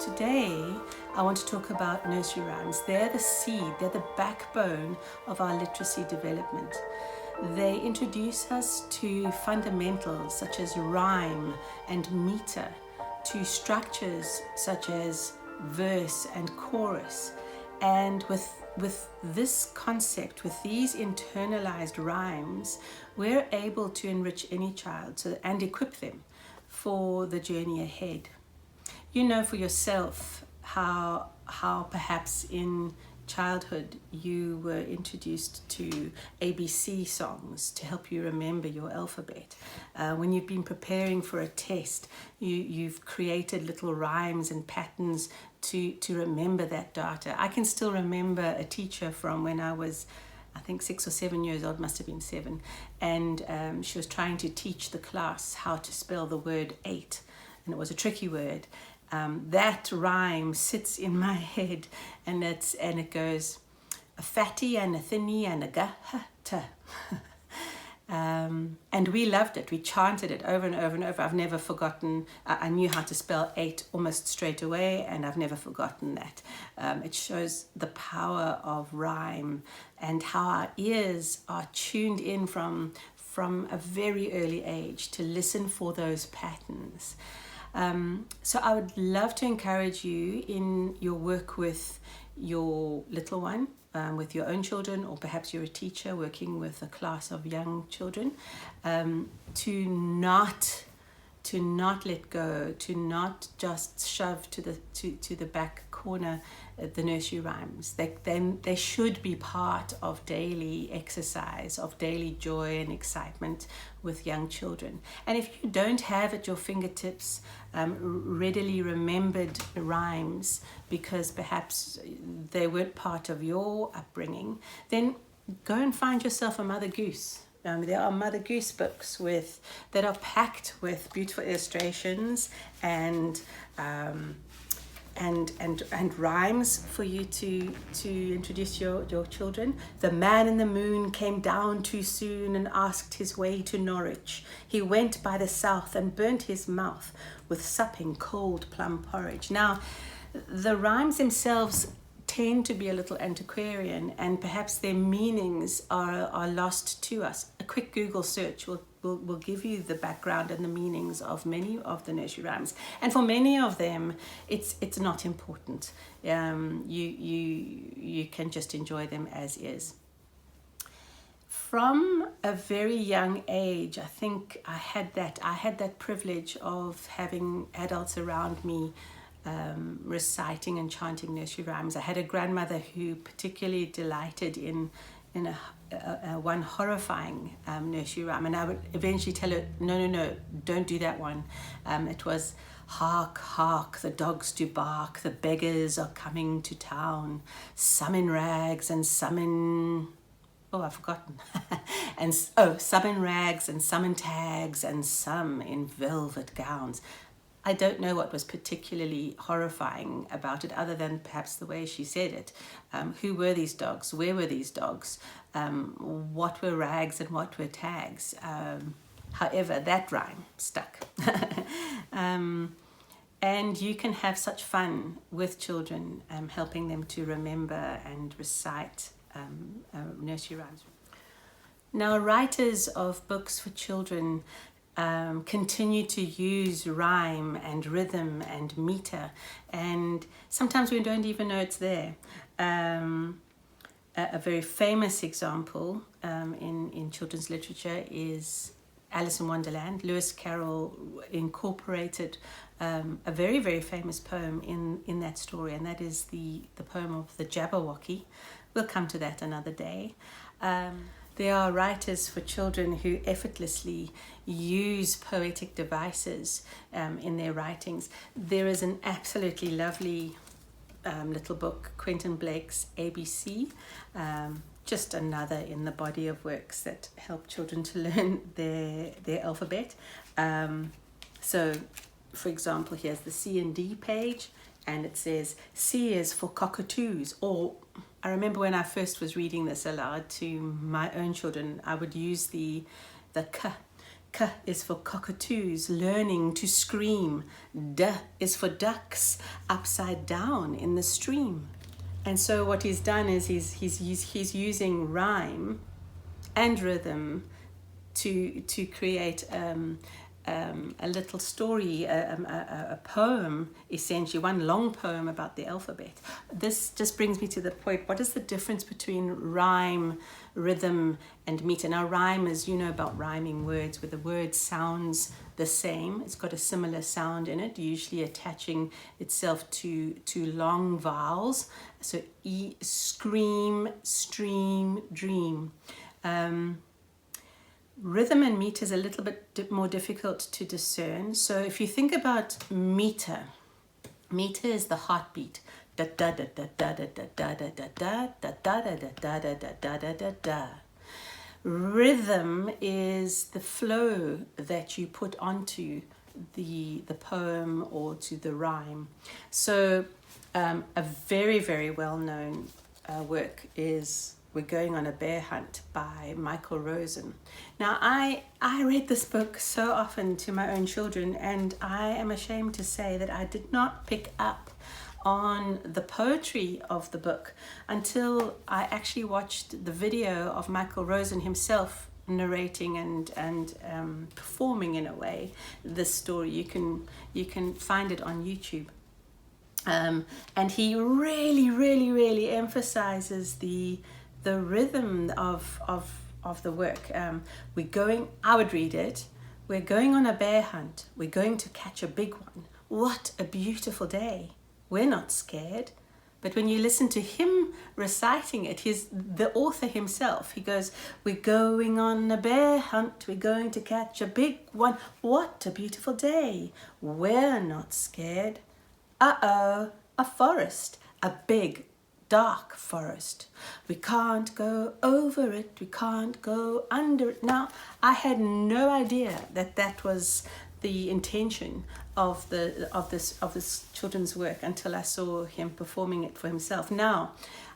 Today, I want to talk about nursery rhymes. They're the seed, they're the backbone of our literacy development. They introduce us to fundamentals such as rhyme and meter, to structures such as verse and chorus. And with this concept, with these internalized rhymes, we're able to enrich any child and equip them for the journey ahead. You know for yourself how perhaps in childhood you were introduced to ABC songs to help you remember your alphabet. When you've been preparing for a test, you've created little rhymes and patterns to remember that data. I can still remember a teacher from when I was, I think 6 or 7 years old, must have been 7, and she was trying to teach the class how to spell the word 8, and it was a tricky word. That rhyme sits in my head, and it goes a fatty and a thinny and a ga-ha-ta. And we loved it. We chanted it over and over and over. I've never forgotten. I knew how to spell 8 almost straight away, and I've never forgotten that. It shows the power of rhyme and how our ears are tuned in from a very early age to listen for those patterns. So I would love to encourage you in your work with your little one, with your own children, or perhaps you're a teacher working with a class of young children, to not let go, to not just shove to the back corner the nursery rhymes. They should be part of daily exercise, of daily joy and excitement with young children. And if you don't have at your fingertips readily remembered rhymes because perhaps they weren't part of your upbringing, then go and find yourself a Mother Goose. There are Mother Goose books that are packed with beautiful illustrations and rhymes for you to introduce your children. The man in the moon came down too soon and asked his way to Norwich. He went by the south and burnt his mouth with supping cold plum porridge. Now, the rhymes themselves tend to be a little antiquarian, and perhaps their meanings are lost to us. A quick Google search will give you the background and the meanings of many of the nursery rhymes, and for many of them it's not important. You can just enjoy them as is. From a very young age, I think I had that privilege of having adults around me reciting and chanting nursery rhymes. I had a grandmother who particularly delighted in one horrifying nursery rhyme, and I would eventually tell her, no, don't do that one. It was, hark, hark, the dogs do bark, the beggars are coming to town, some in rags and some in... Oh, I've forgotten. Some in rags and some in tags and some in velvet gowns. I don't know what was particularly horrifying about it, other than perhaps the way she said it. Who were these dogs? Where were these dogs? What were rags and what were tags? However, that rhyme stuck. And you can have such fun with children, helping them to remember and recite nursery rhymes. Now, writers of books for children continue to use rhyme and rhythm and meter, and sometimes we don't even know it's there. A very famous example in children's literature is Alice in Wonderland. Lewis Carroll incorporated a very, very famous poem in that story, and that is the poem of the Jabberwocky. We'll come to that another day. There are writers for children who effortlessly use poetic devices in their writings. There is an absolutely lovely little book, Quentin Blake's ABC, just another in the body of works that help children to learn their alphabet. So, for example, here's the C and D page, and it says C is for cockatoos, or I remember when I first was reading this aloud to my own children, I would use the k K is for cockatoos learning to scream. D is for ducks upside down in the stream. And so what he's done is he's using rhyme and rhythm to create a little story, a poem, essentially, one long poem about the alphabet. This just brings me to the point, what is the difference between rhyme, rhythm, and meter? Now, rhyme is, you know about rhyming words, where the word sounds the same. It's got a similar sound in it, usually attaching itself to long vowels. So, scream, stream, dream. Rhythm and meter is a little bit more difficult to discern. So if you think about meter is the heartbeat. Da da da da da da da da da da da da da da da da da da da. Rhythm is the flow that you put onto the poem or to the rhyme. So a very, very well-known work is We're Going on a Bear Hunt by Michael Rosen. Now, I read this book so often to my own children, and I am ashamed to say that I did not pick up on the poetry of the book until I actually watched the video of Michael Rosen himself narrating and performing, in a way, this story. You can find it on YouTube. And he really emphasizes the rhythm of the work. I would read it. We're going on a bear hunt. We're going to catch a big one. What a beautiful day. We're not scared. But when you listen to him reciting it, he's the author himself. He goes, we're going on a bear hunt. We're going to catch a big one. What a beautiful day. We're not scared. Uh-oh, a forest, a big, dark forest. We can't go over it, we can't go under it. Now, I had no idea that was the intention of this children's work until I saw him performing it for himself. Now,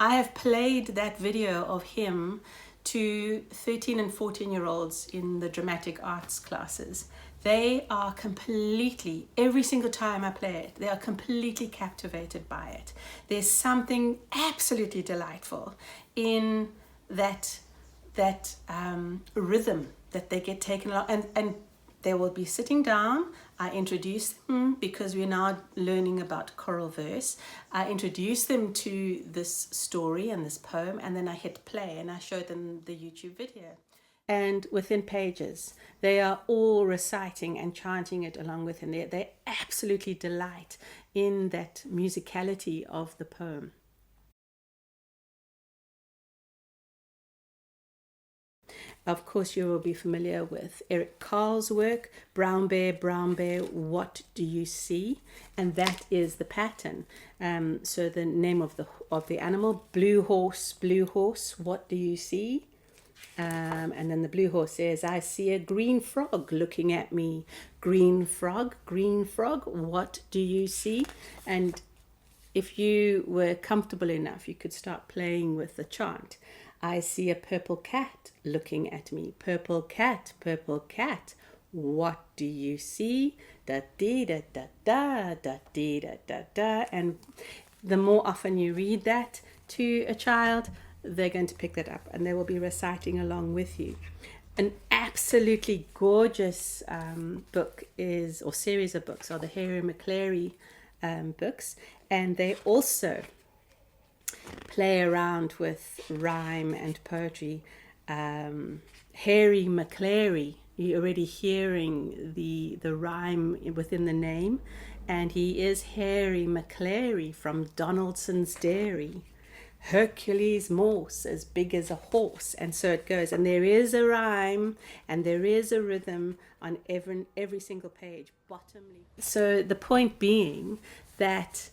I have played that video of him to 13 and 14-year-olds in the dramatic arts classes. They are completely, every single time I play it, they are completely captivated by it. There's something absolutely delightful in that rhythm that they get taken along, and they will be sitting down. I introduce them, because we're now learning about choral verse. I introduce them to this story and this poem, and then I hit play and I show them the YouTube video. And within pages, they are all reciting and chanting it along with him. They absolutely delight in that musicality of the poem. Of course, you will be familiar with Eric Carle's work, Brown Bear, What Do You See? And that is the pattern. So the name of the animal, Blue Horse, What Do You See? And then the blue horse says, I see a green frog looking at me. Green frog, what do you see? And if you were comfortable enough, you could start playing with the chant. I see a purple cat looking at me. Purple cat, what do you see? Da dee da da da da dee da da da. And the more often you read that to a child, they're going to pick that up and they will be reciting along with you. An absolutely gorgeous book or series of books are the Hairy Maclary books, and they also play around with rhyme and poetry. Hairy Maclary, you're already hearing the rhyme within the name, and he is Hairy Maclary from Donaldson's Dairy. Hercules Morse, as big as a horse, and so it goes. And there is a rhyme and there is a rhythm on every single page, bottomly. So the point being that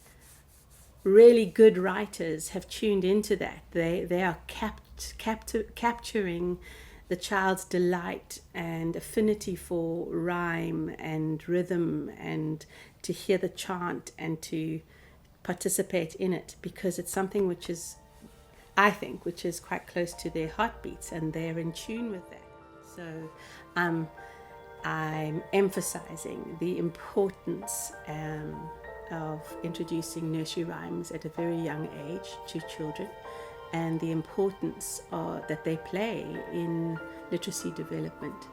really good writers have tuned into that. They are capturing the child's delight and affinity for rhyme and rhythm, and to hear the chant and to participate in it, because it's something which is, I think, which is quite close to their heartbeats, and they're in tune with that. So I'm emphasizing the importance of introducing nursery rhymes at a very young age to children, and the importance that they play in literacy development.